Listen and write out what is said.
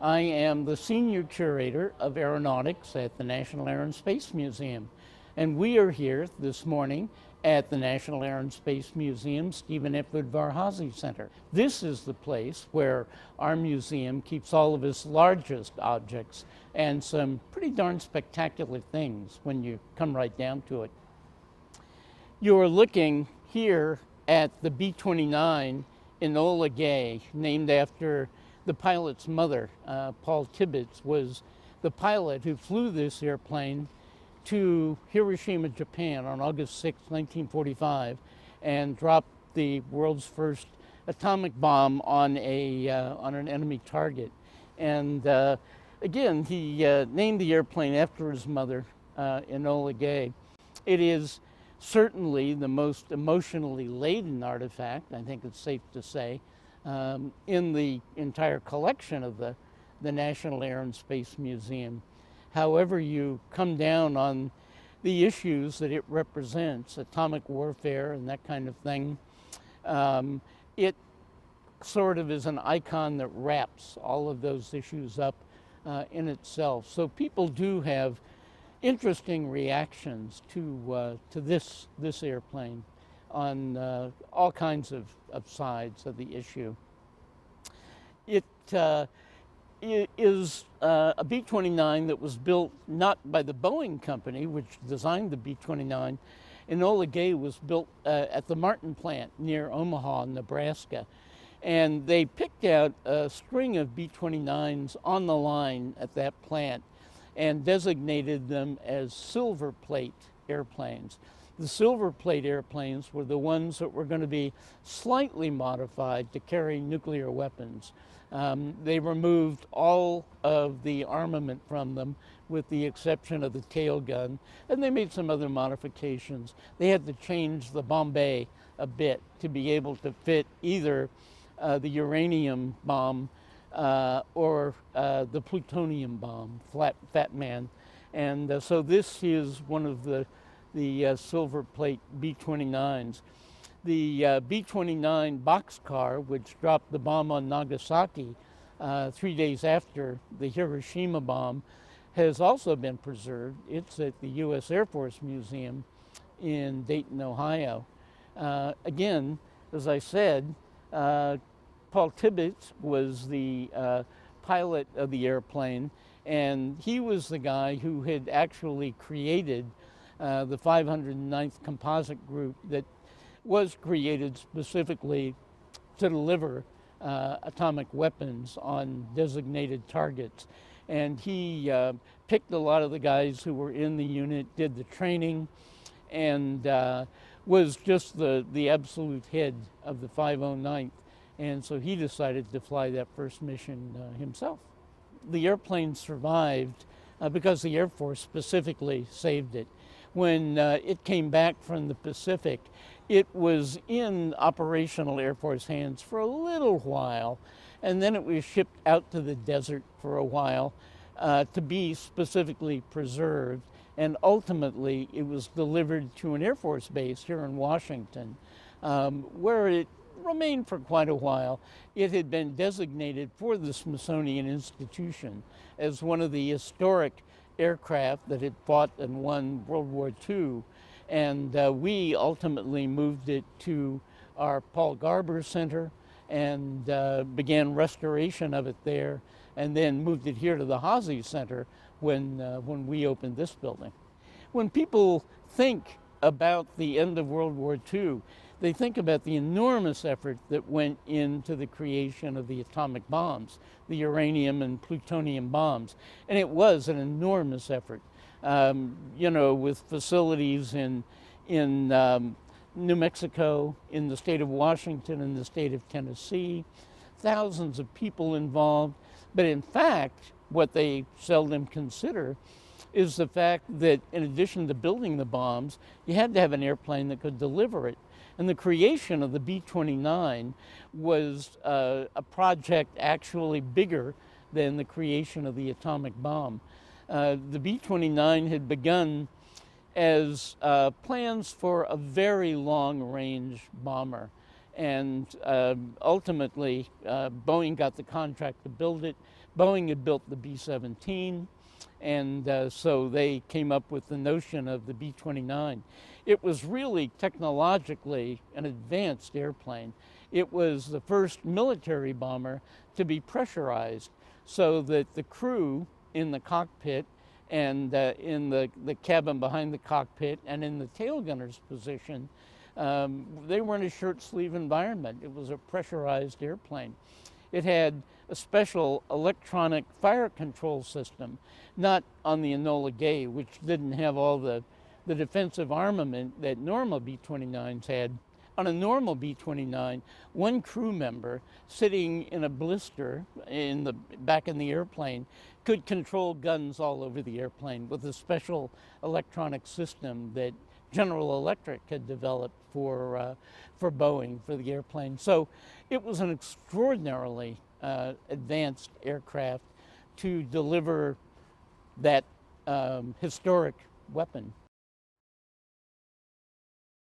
I am the Senior Curator of Aeronautics at the National Air and Space Museum. And we are here this morning at the National Air and Space Museum Stephen F. Udvar-Hazy Center. This is the place where our museum keeps all of its largest objects and some pretty darn spectacular things when you come right down to it. You're looking here at the B-29 Enola Gay, named after the pilot's mother. Paul Tibbets was the pilot who flew this airplane to Hiroshima, Japan on August 6, 1945, and dropped the world's first atomic bomb on an enemy target. And again, he named the airplane after his mother, Enola Gay. It is certainly the most emotionally laden artifact, I think it's safe to say, in the entire collection of the National Air and Space Museum. However you come down on the issues that it represents, atomic warfare and that kind of thing, it sort of is an icon that wraps all of those issues up in itself. So people do have interesting reactions to this airplane on all kinds of sides of the issue. It is a B-29 that was built not by the Boeing company, which designed the B-29. Enola Gay was built at the Martin plant near Omaha, Nebraska. And they picked out a string of B-29s on the line at that plant and designated them as silver plate airplanes. The silver plate airplanes were the ones that were going to be slightly modified to carry nuclear weapons. They removed all of the armament from them with the exception of the tail gun, and they made some other modifications. They had to change the bomb bay a bit to be able to fit either the uranium bomb or the plutonium bomb, Fat Man. And so this is one of the silver plate B-29s. The B-29 boxcar, which dropped the bomb on Nagasaki 3 days after the Hiroshima bomb, has also been preserved. It's at the U.S. Air Force Museum in Dayton, Ohio. Again, as I said, Paul Tibbets was the pilot of the airplane, and he was the guy who had actually created the 509th Composite Group that was created specifically to deliver atomic weapons on designated targets. And he picked a lot of the guys who were in the unit, did the training, and was just the absolute head of the 509th. And so he decided to fly that first mission himself. The airplane survived because the Air Force specifically saved it. When it came back from the Pacific, it was in operational Air Force hands for a little while, and then it was shipped out to the desert for a while to be specifically preserved, and ultimately it was delivered to an Air Force base here in Washington, where it remained for quite a while. It had been designated for the Smithsonian Institution as one of the historic aircraft that had fought and won World War II. And we ultimately moved it to our Paul Garber Center and began restoration of it there, and then moved it here to the Hazy Center when we opened this building. When people think about the end of World War II, they think about the enormous effort that went into the creation of the atomic bombs, the uranium and plutonium bombs. And it was an enormous effort, with facilities in New Mexico, in the state of Washington, in the state of Tennessee, thousands of people involved. But in fact, what they seldom consider is the fact that in addition to building the bombs, you had to have an airplane that could deliver it. And the creation of the B-29 was a project actually bigger than the creation of the atomic bomb. The B-29 had begun as plans for a very long-range bomber. And ultimately, Boeing got the contract to build it, Boeing had built the B-17, and so they came up with the notion of the B-29. It was really technologically an advanced airplane. It was the first military bomber to be pressurized so that the crew in the cockpit and in the cabin behind the cockpit and in the tail gunner's position, they were in a shirt sleeve environment. It was a pressurized airplane. It had a special electronic fire control system, not on the Enola Gay, which didn't have all the defensive armament that normal B-29s had. On a normal B-29, one crew member sitting in a blister back in the airplane could control guns all over the airplane with a special electronic system that General Electric had developed for Boeing, for the airplane. So it was an extraordinarily advanced aircraft to deliver that historic weapon.